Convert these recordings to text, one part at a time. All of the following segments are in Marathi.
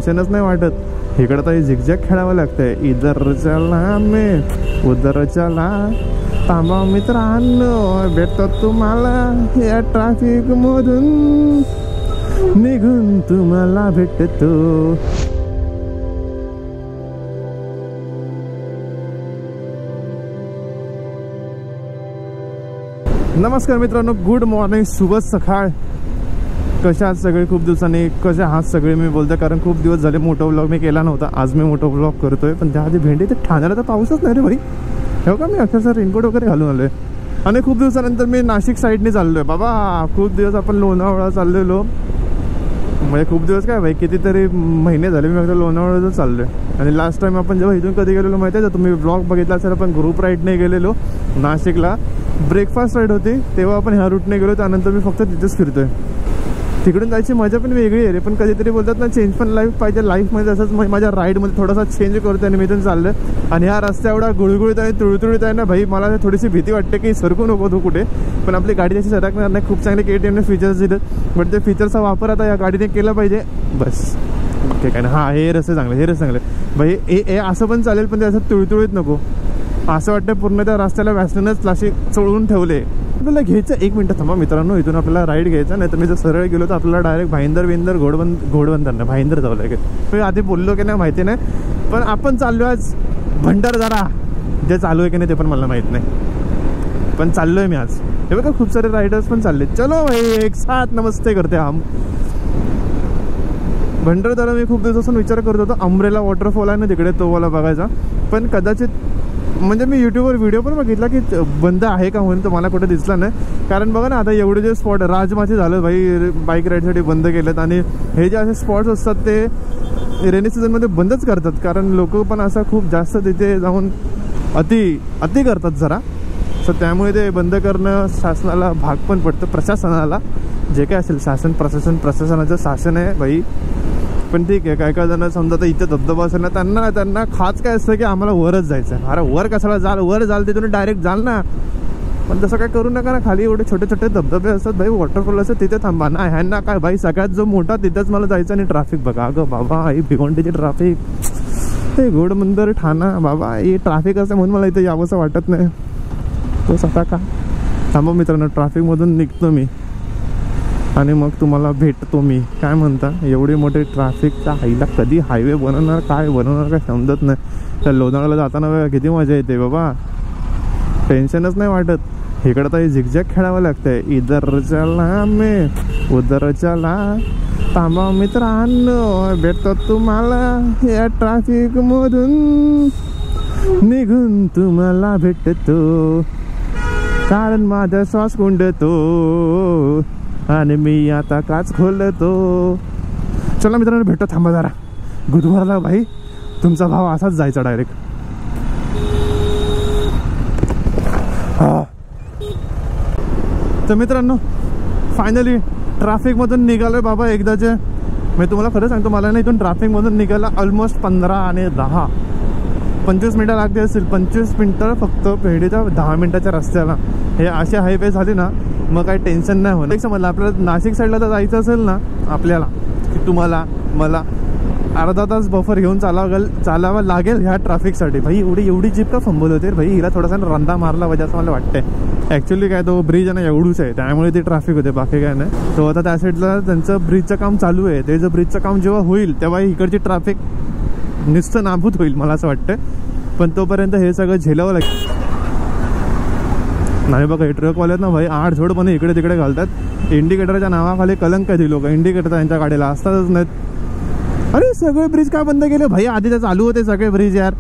टेन्शनच नाही वाटत। इकडं तर झिगझॅग खेळावं लागतंय, इधर चला मे उधर चला। थांबा मित्रांनो, भेटतो तुम्हाला या ट्रॅफिक मधून निघून तुम्हाला भेटतो। नमस्कार मित्रांनो, गुड मॉर्निंग, शुभ सकाळ। कशा आहात सगळे? खूप दिवसांनी कशा आहात सगळे मी बोलतोय, कारण खूप दिवस झाले मोठा व्लॉग मी केला नव्हता। आज मी मोठा व्लॉग करतोय, पण त्याआधी भेंडी तर ठाण्याला तर पाऊसच नाही रे भाई। हो का, मी अक्षरशः रेनकोट वगैरे घालून आलोय आणि खूप दिवसानंतर मी नाशिक साईडने चाललोय बाबा। खूप दिवस आपण लोणावळा चाललेलो, म्हणजे खूप दिवस काय भाई, कितीतरी महिने झाले मी फक्त लोणावळ्याच चाललोय। आणि लास्ट टाइम आपण जेव्हा इथून कधी गेलेलो माहिती आहे का, तुम्ही ब्लॉग बघितला असेल, आपण ग्रुप राईडने गेलेलो नाशिकला। ब्रेकफास्ट राईड होती तेव्हा आपण ह्या रूटने गेलो, त्यानंतर मी फक्त तिथेच फिरतोय। तिकडून जायची मजा पण वेगळी आहे रे, पण कधीतरी बोलतात ना चेंज पण लाईफ पाहिजे। लाईफमध्ये असंच माझ्या राईडमध्ये थोडासा चेंज करतोय आणि मी इथून चाललोय। आणि हा रस्ता एवढा गुळगुळीत आहे, तुळतुळीत आहे ना भाई, मला थोडीशी भीती वाटते की सरकू नको तू कुठे, पण आपली गाडी त्याची सरकणार नाही। खूप चांगले KTMने फीचर्स दिलेत, बट ते फीचरचा वापर आता या गाडीने केला पाहिजे बस, बाकी काय ना। हां, हे रस्ते चांगले, हे रस्ते चांगले भाई, हे असं पण चालेल, पण ते असं तुळतुळीत नको। असं वाटतं पूर्ण त्या रस्त्याला वॅसनच लाशी चोळून ठेवले। आपल्याला घ्यायचं, एक मिनटं थांबा मित्रांनो, इथून आपल्याला राईड घ्यायचा, नाही तर मी जर सरळ गेलो तर आपल्याला डायरेक्ट भाईंदर घोडबंदर नाही, भाईंदर जावं लागेल। मी आधी बोललो की नाही माहिती नाही, पण आपण चाललो आज भंडारदरा। जे चालू आहे की नाही ते पण मला माहीत नाही, पण चाललोय मी आज। हे बघा खूप सारे रायडर्स पण चालले, चलो भाई एक साथ नमस्ते करते हम। भंडारदरा मी खूप दिवसापासून विचार करत होतो, अमरेला वॉटरफॉल आहे ना तिकडे, तो मला बघायचा, पण कदाचित म्हणजे मी यूट्यूबवर व्हिडिओ पण बघितला की बंद आहे का म्हणून, तर मला कुठे दिसला नाही। कारण बघा ना आता एवढे जे स्पॉट राजमाची झालं भाई, बाईक राईडसाठी बंद केलेत, आणि हे जे असे स्पॉट्स असतात ते रेनी सीझनमध्ये बंदच करतात, कारण लोक पण असं खूप जास्त तिथे जाऊन अति करतात जरा। सो त्यामुळे ते बंद करणं शासनाला भाग पण पडतं, प्रशासनाला, जे काय असेल शासन प्रशासनाचं शासन आहे भाई। पण ठीक आहे, काय जण समजा तर इथं धबधबा असेल ना, त्यांना खास काय असतं की आम्हाला वरच जायचं आहे। अरे वर कशाला वर जाल तिथून डायरेक्ट जाल ना, पण तसं काय करू नका ना। खाली एवढे छोटे छोटे धबधबे असतात भाई, वॉटरफॉल असतात, तिथे थांबा ना। ह्यांना काय भाई, सगळ्यात जो मोठा तिथंच मला जायचं, आणि ट्रॅफिक बघा अगं बाबा, ही भिवंडीची ट्रॅफिक, हे घोडबंदर ठाणा बाबा, हे ट्रॅफिक असं म्हणून मला इथं यावंसं वाटत नाही। तो स्वतः का थांबा मित्रांनो, ट्रॅफिकमधून निघतो मी आणि मग तुम्हाला भेटतो मी। काय म्हणता, एवढी मोठी ट्रॅफिकच्या हाईला कधी हायवे बनवणार, काय बनवणार, काय समजत नाही। त्या लोणावळ्याला जाताना बघा किती मजा येते बाबा, टेन्शनच नाही वाटत। इकडं तर झिगझॅग खेळावं लागतंय, इधर चला मे उधर चला। थांबा मित्रांनो, भेटतो तुम्हाला या ट्रॅफिक मधून निघून तुम्हाला भेटतो, कारण माझा श्वास कोंडतो आणि मी आता काच खोलतो। चला मित्रांनो भेटतो, थांबा जरा गुरुवारला भाई, तुमचा भाव असाच जायचा डायरेक्ट। तर मित्रांनो फायनली ट्रॅफिकमधून निघालोय बाबा एकदाचे। मी तुम्हाला खरं सांगतो, मला ना इथून ट्रॅफिकमधून निघायला ऑलमोस्ट 15 आणि 10 25 मिनटं लागते असतील। 25 मिनटं फक्त पेढीच्या 10 मिनटाच्या रस्त्याला। हे असे हायवे झाले ना मग काही टेन्शन नाही होणार। एक समजलं आपल्याला नाशिक साईडला तर जायचं असेल ना आपल्याला, की तुम्हाला मला अर्धा तास बफर घेऊन चालावं लागेल ह्या ट्रॅफिकसाठी। भाई एवढी जीप का फंबल होते भाई, हिला थोडासा रंदा मारला पाहिजे असं मला वाटतंय। ॲक्च्युली काय तो ब्रिज आहे ना एवढूच आहे, त्यामुळे ते ट्रॅफिक होते, बाकी काय नाही। तो आता त्या साईडला त्यांचं ब्रिजचं काम चालू आहे, ते जर ब्रिजचं काम जेव्हा होईल तेव्हा इकडची ट्रॅफिक नुसतं नाबूद होईल मला असं वाटतं, पण तोपर्यंत हे सगळं झेलावं लागेल। नाही बघा हे ट्रकवाले ना भाई, आठ झोडपणे इकडे तिकडे घालतात। इंडिकेटरच्या नावाखाली कलंक आहे, लोक इंडिकेटर त्यांच्या गाडीला असतातच नाहीत। अरे सगळे ब्रिज काय बंद केले भाई? आधी तर चालू होते सगळे ब्रिज यार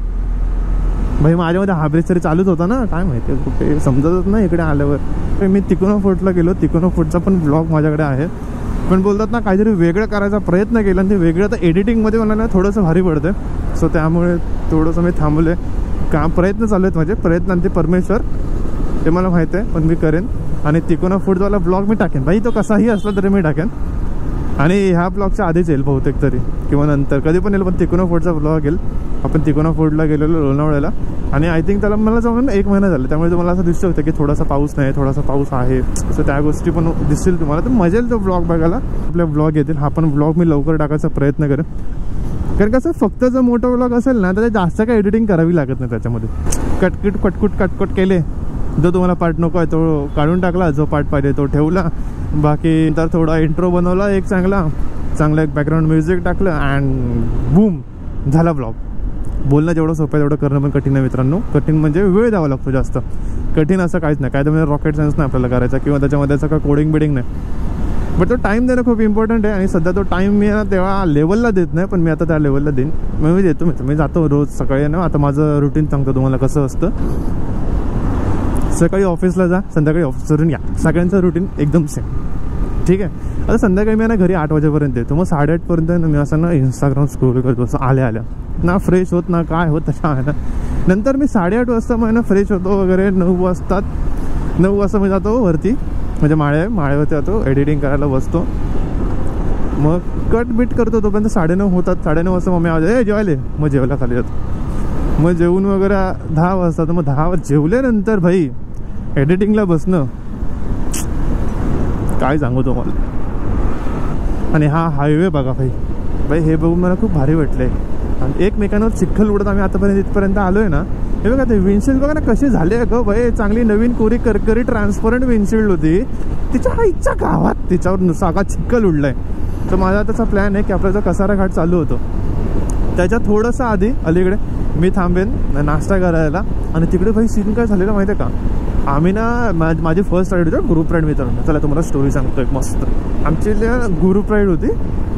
भाई, माझ्यामध्ये हा ब्रिज तरी चालूच होता ना, काय माहिती कुठे समजतच नाही इकडे आल्यावर। मी तिकोना फोर्टला गेलो, तिकोना फोर्टचा पण ब्लॉग माझ्याकडे आहे, पण बोलतात ना काहीतरी वेगळं करायचा प्रयत्न केला, आणि ते वेगळं तर एडिटिंगमध्ये मला ना थोडंसं भारी पडतं। सो त्यामुळे थोडंसं मी थांबले, प्रयत्न चालू आहेत माझे, प्रयत्न आणि ते परमेश्वर ते मला माहिती आहे, पण मी करेन। आणि तिकोना फूडवाला ब्लॉग मी टाकेन भाई, तो कसाही असला तरी मी टाकेन। आणि ह्या ब्लॉगच्या आधीच येईल बहुतेक तरी, किंवा नंतर कधी पण येईल, पण तिकोना फूडचा ब्लॉग येईल। आपण तिकोना फूडला गेलेलो लोणावळ्याला, आणि आय थिंक त्याला मला जाऊन 1 महिना झाला, त्यामुळे तुम्हाला असं दिसतं होतं की थोडासा पाऊस नाही, थोडासा पाऊस आहे। सो त्या गोष्टी पण दिसतील तुम्हाला, तर मजा येईल तो ब्लॉग बघायला। आपले ब्लॉग येतील, हा पण ब्लॉग मी लवकर टाकायचा प्रयत्न करेन। कारण कसं फक्त जर मोठा व्लॉग असेल ना तर जास्त काही एडिटिंग करावी लागत नाही त्याच्यामध्ये. कटकट केले, जो तुम्हाला पार्ट नको आहे तो काढून टाकला, जो पार्ट पाहिजे तो ठेवला, बाकी तर थोडा इंट्रो बनवला एक चांगला एक बॅकग्राऊंड म्युझिक टाकलं अँड बूम झाला व्लॉग. बोलणं जेवढं सोपं आहे तेवढं करणं पण कठीण आहे मित्रांनो. कठीण म्हणजे वेळ द्यावा लागतो जास्त. कठीण असं काहीच नाही, काय तर म्हणजे रॉकेट सायन्स नाही आपल्याला करायचा किंवा त्याच्यामध्ये असं काय कोडिंग बिडिंग नाही. बट तो टाईम देणं खूप इम्पॉर्टंट आहे आणि सध्या तो टाईम मी ना तेव्हा लेवलला देत नाही, पण मी आता त्या लेवलला देईन. मी देतो मी जातो रोज सकाळी ना. आता माझं रुटीन सांगतो तुम्हाला कसं असतं. सकाळी ऑफिसला जा, संध्याकाळी ऑफिसवरून या, सगळ्यांचं रुटीन एकदम सेम. ठीक आहे. आता संध्याकाळी मी ना घरी 8 वाजेपर्यंत येतो. मग 8:30पर्यंत मी असं ना इंस्टाग्राम स्क्रोल करतो असं आल्या ना, फ्रेश होत ना काय होत तशा आहे ना. नंतर मी 8:30 वाजता मग ना फ्रेश होतो वगैरे. 9 वाजता मी जातो वरती, म्हणजे माळ्यावरती जातो, एडिटिंग करायला बसतो. मग कट बीट करतो तोपर्यंत 9:30 होतात. 9:30 वाजता मग मी जेवायले, मग जेवायला खाली जातो. मग जेवून वगैरे 10 वाजता. तर मग 10 जेवल्यानंतर भाई एडिटिंगला बसणं काय सांगू तुम्हाला. आणि हा हायवे बघा भाई हे बघून मला खूप भारी वाटलंय. आणि एकमेकांवर चिखल उडत आम्ही आतापर्यंत इथपर्यंत आलोय ना. हे बघा ते विंडशील्ड बघा ना कशी झाले ग भाई. चांगली नवीन कोरी करकरी ट्रान्सपरंट विंडशील्ड होती, तिच्या आईच्या गावात तिच्यावर सगळा चिखल उडलाय. तर माझा त्याचा प्लॅन आहे की आपला जो कसारा घाट चालू होतो त्याच्या थोडंसं आधी अलीकडे मी थांबेन नाश्ता करायला. आणि तिकडे भाई सीन काय झालेलं माहिती आहे का. आम्ही ना माझी फर्स्ट राईड होती ग्रुप राईड मित्रांनो. चला तुम्हाला स्टोरी सांगतो एक मस्त. आमची ग्रुप राईड होती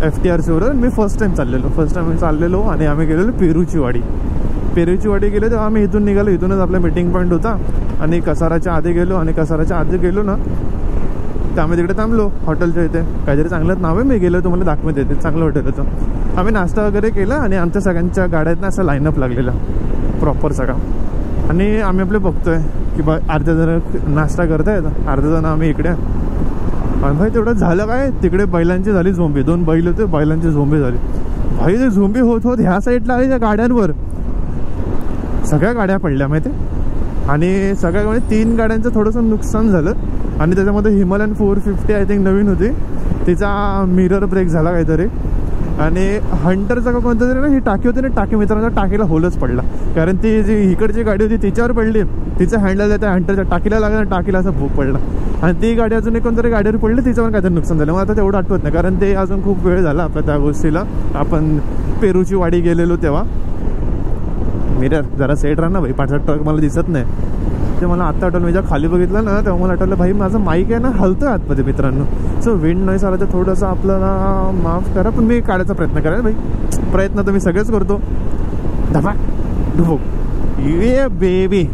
FTRCवर. मी फर्स्ट टाइम चाललेलो आणि आम्ही गेलेलो पेरूची वाडी गेलो. तेव्हा आम्ही इथून निघालो. इथूनच आपला मीटिंग पॉईंट होता. आणि कसाराच्या आधी गेलो ना तर आम्ही तिकडे थांबलो हॉटेलच्या इथे. काहीतरी चांगलं नाव आहे, मी गेलो तुम्हाला दाखवत येते. चांगलं हॉटेल होतं. आम्ही नाश्ता वगैरे केला आणि आमच्या सगळ्यांच्या गाड्यात ना असं लाईनअप लागलेला प्रॉपर सगळा. आणि आम्ही आपले बघतोय की बा अर्ध्या जण नाश्ता करतायत, अर्ध्या जण आम्ही इकडे. आणि भाई तेवढं झालं काय, तिकडे बैलांची झाली झोंबी. 2 बैल होते, बैलांची झोंबी झाली. भाई ते झोंबी होत ह्या साईडला आली त्या गाड्यांवर. सगळ्या गाड्या पडल्या माहिती. आणि सगळ्या 3 गाड्यांचं थोडंसं नुकसान झालं. आणि त्याच्यामध्ये हिमालयन 450 आय थिंक नवीन होती, तिचा मिरर ब्रेक झाला काहीतरी. आणि हंटरचा का कोणता तरी ना ही टाकी होती ना, टाकी मित्रांच्या टाकीला होलच पडला. कारण ती जी इकडची गाडी होती तिच्यावर पडली, तिचं हँडल त्या हंटरच्या टाकीला लागला, टाकीला असा भूक पडला. आणि ती गाडी अजून एक कोणतरी गाडीवर पडली, तिच्यावर काहीतरी नुकसान झालं. मग आता तेवढं आठवत नाही कारण ते अजून खूप वेळ झाला आपल्या त्या गोष्टीला. आपण पेरूची वाडी गेलेलो तेव्हा. मिरर जरा सेट राहा ना भाई, पाठचा ट्रक मला दिसत नाही. ते मला आत्ता आठवलं, मी जेव्हा खाली बघितलं ना तेव्हा मला आठवलं भाई माझं माईक आहे ना हलतोय आतमध्ये मित्रांनो. सो विंड नॉईस आला तर थोडंसं आपल्याला माफ करा, पण मी काढायचा प्रयत्न करा भाई. प्रयत्न तर मी सगळेच करतो. धबा ढुबो ये बेबी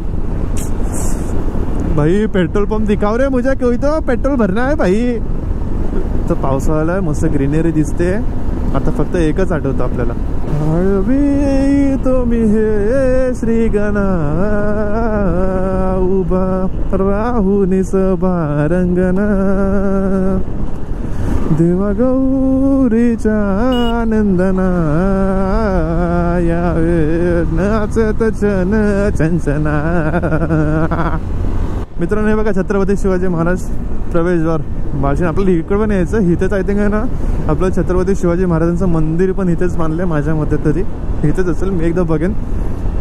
भाई. पेट्रोल पंप दिखाव रे मुझे, कोई तो पेट्रोल भरना है भाई. तर पावसाळा आहे, मस्त ग्रीनरी दिसते. आता फक्त एकच आठवतं आपल्याला, हळवी तो मी हे श्री गणा उभा राहू निसभा रंगना देवा गौरीच्या आनंदना यावे नाचत चन चंचना. मित्रांनो हे बघा छत्रपती शिवाजी महाराज प्रवेशद्वार भाषण. आपल्याला इकडं पण यायचं, इथेच आय थिंक आहे ना आपलं छत्रपती शिवाजी महाराजांचं मंदिर पण इथेच बांधलं आहे माझ्या मते तरी. इथेच असेल, मी एकदा बघेन.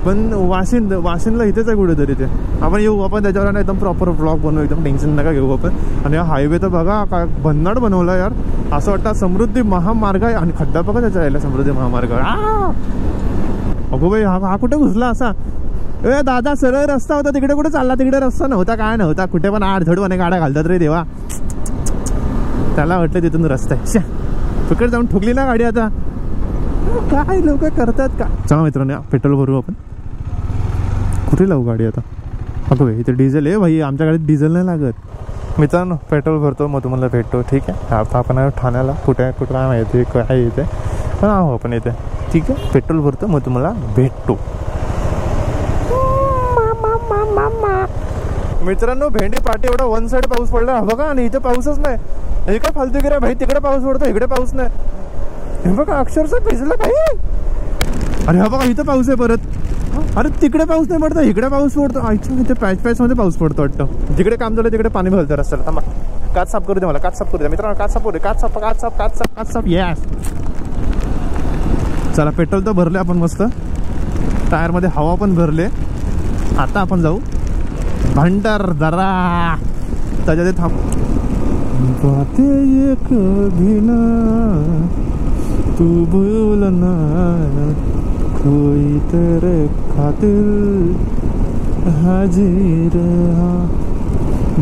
पण वाशिनला इथेच आहे कुठेतरी ते. आपण येऊ, आपण त्याच्यावर ना एकदम प्रॉपर व्लॉग बनवू, एकदम टेन्शन नका घेऊ आपण. आणि हा हायवे तर बघा काय भन्नाट बनवला यार. असं वाटतं समृद्धी महामार्ग आहे. आणि खड्डा बघा त्याच्या यायला समृद्धी महामार्ग. अगो भाई हा कुठे घुसला असा. ए दादा सरळ रस्ता होता, तिकडे कुठे चालला. तिकडे रस्ता नव्हता, काय नव्हता. कुठे पण आडधडवाने गाड्या घालतात रे देवा. त्याला वाटलं तिथून रस्ता आहे. तिकडे जाऊन ठोकली ना गाडी. आता काय लोक करतात का. चला मित्रांनो पेट्रोल भरू आपण. कुठे लावू गाडी आता. अगो भाई इथे डिझेल आहे भाई, आमच्या गाडीत डिझेल नाही लागत. मित्रांनो पेट्रोल भरतो मग तुम्हाला भेटतो. ठीक आहे. आता आपण ठाण्याला कुठे काय माहिती काय येते, पण आहो आपण इथे. ठीक आहे. पेट्रोल भरतो मग तुम्हाला भेटतो. मित्रांनो भेंडी पाठी एवढा 1 साइड पाऊस पडला बघा. आणि इथे पाऊसच नाही. हे काय फालतू गिरा भाई. तिकडे पाऊस पडतो, इकडे पाऊस नाही. हे बघा अक्षरशः भिजलं भाई. अरे हा बघा इथं पाऊस आहे परत. अरे तिकडे पाऊस नाही पडतो, इकडे पाऊस पडतो. अच्छा इथे पॅच मध्ये पाऊस पडतो वाटतं. जिकडे काम झालं तिकडे पाणी भरतं रस्त्याला. थांबा काच साफ करू दे मला. काच साफ करू दे मित्रांनो. काच साफ करू दे. काच साफ. यस चला पेट्रोल तर भरले आपण मस्त, टायरमध्ये हवा पण भरले. आता आपण जाऊ भंडारदरा. त्याच्या ते थांब बातें ये कभी ना तू बोलना कोई तेरे खातिर हाजिर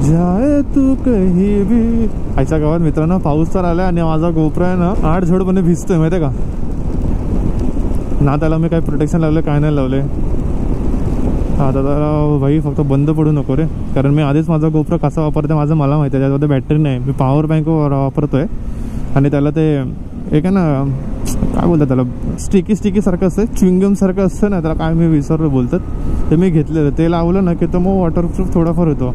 जाए तू कहीं भी. आईच्या गावात मित्रांनो पाऊस तर आला आणि माझा गोप्रो आहे ना आडझोडपणे भिजतोय माहिती आहे का. ना त्याला मी काही प्रोटेक्शन लावले काय नाही लावले. आता त्याला भाई फक्त बंद पडू नको रे, कारण मी आधीच माझा गोप्रो कसा वापरते माझं मला माहिती आहे. त्याच्यामध्ये बॅटरी नाही, मी पॉवर बँक वापरतोय. आणि त्याला ते एक आहे ना काय बोलतात त्याला, स्टिकी सारखं असतं, च्युइंगम सारखं असतं ना, त्याला काय मी विसरलो बोलतात. ते मी घेतलेलं, ते लावलं ना की तो मग वॉटरप्रूफ थोडाफार होतो.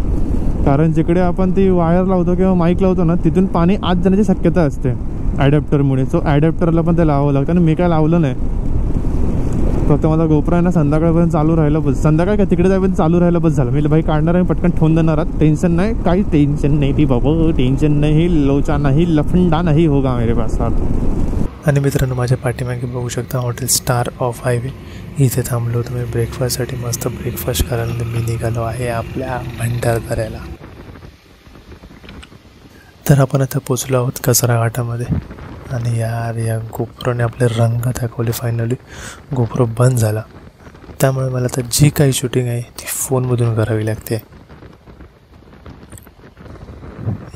कारण जिकडे आपण ती वायर लावतो किंवा माईक लावतो ना तिथून पाणी आत जाण्याची शक्यता असते ॲडॅप्टरमुळे. सो ॲडॅप्टरला पण ते लावावं लागतं आणि मी काय लावलं नाही. फक्त माझा गोप्रो आहे ना संध्याकाळपर्यंत चालू राहिलं बस. संध्याकाळ काय तिकडे जाईपर्यंत चालू राहिलं बस झालं. मी भाई काढणार आहे पटकन ठेवून देणार आहात, टेन्शन नाही, काही टेन्शन नाही ती बाबा, टेन्शन नाही, लोचा नाही, लफंडा नाही होगा मेरे पास. आणि मित्रांनो माझ्या पाठीमागे बघू शकता हॉटेल स्टार ऑफ हायवे. इथे थांबलो तुम्ही ब्रेकफास्टसाठी. मस्त ब्रेकफास्ट करायला मी निघालो आहे आपल्या भंडारदऱ्याला. तर आपण आता पोचलो आहोत कचरा घाटामध्ये. आणि यार या गोप्रोने आपले रंग दाखवले. फायनली गोप्रो बंद झाला, त्यामुळे मला आता जी काही शूटिंग आहे ती फोनमधून करावी लागते.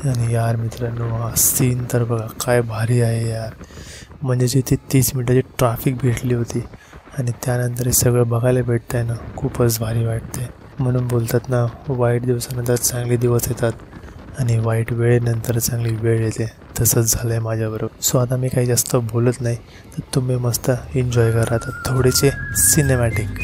आणि यार मित्रांनो हा सीन तर बघा काय भारी आहे यार. म्हणजे जिथे 30 मिनिटाची ट्रॅफिक भेटली होती आणि त्यानंतर हे सगळं बघायला भेटतं आहे ना, खूपच भारी वाटते. म्हणून बोलतात ना वाईट दिवसानंतर चांगले दिवस येतात आणि वाईट वेळेनंतर चांगली वेळ येते. तसंच झालं आहे माझ्याबरोबर. सो आता मी काही जास्त बोलत नाही, तर तुम्ही मस्त एन्जॉय करा आता थोडेसे सिनेमॅटिक.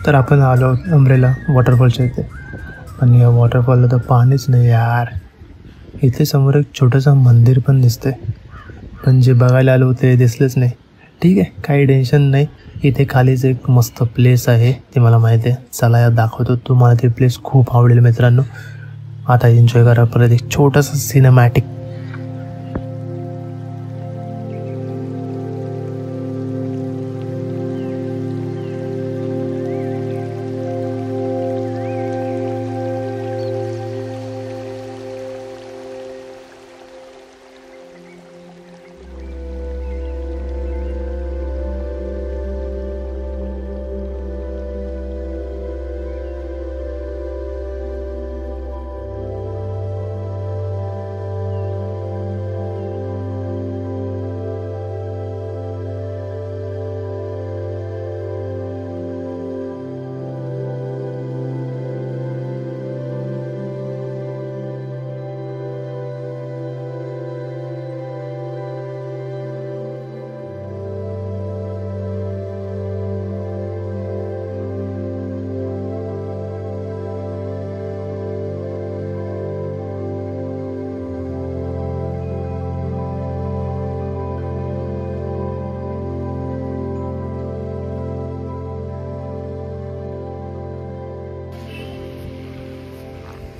तर आपण आलो अंब्रेला वॉटरफॉलच्या इथे. आणि या वॉटरफॉलला तर पाणीच नाही यार. इथे समोर एक छोटंसं मंदिर पण दिसतंय, पण जे बघायला आलो ते दिसलंच नाही. ठीक आहे काही टेन्शन नाही. इथे खालीच एक मस्त प्लेस आहे, ते मला माहिती आहे. चला या दाखवतो तुम्हाला. ते प्लेस खूप आवडेल मित्रांनो. आता एन्जॉय करा परत एक छोटंसं सिनेमॅटिक.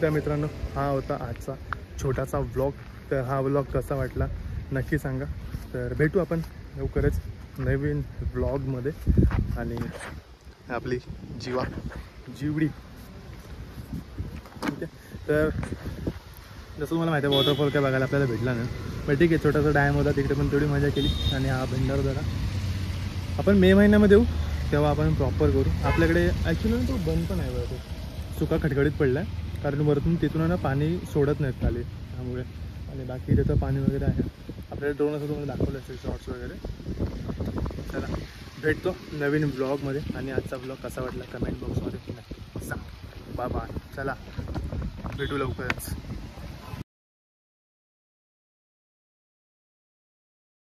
त्या मित्रांनो हा होता आजचा छोटासा व्लॉग. तर हा व्लॉग कसा वाटला नक्की सांगा. तर भेटू आपण लवकरच नवीन व्लॉगमध्ये. आणि आपली जिवडी ठीक आहे. तर जसं तुम्हाला माहिती आहे वॉटरफॉल काय बघायला आपल्याला भेटला नाही, पण ठीक आहे छोटासा डॅम होता तिकडे पण तेवढी मजा केली. आणि हा भंडारदरा आपण मे महिन्यामध्ये येऊ तेव्हा आपण प्रॉपर करू. आपल्याकडे ॲक्च्युली तो बंद पण आहे, बघा तो सुका खटखटीत पडला आहे, कारण वरतून तिथून ना पाणी सोडत नाहीत खाली त्यामुळे. आणि बाकी त्याचं पाणी वगैरे आहे. आपल्याला ड्रोन असं तुम्हाला दाखवलं असेल शॉर्ट्स वगैरे. चला भेटतो नवीन ब्लॉगमध्ये. आणि आजचा ब्लॉग कसा वाटला कमेंट बॉक्समध्ये नक्की सांग. Bye bye. चला भेटू लवकरच.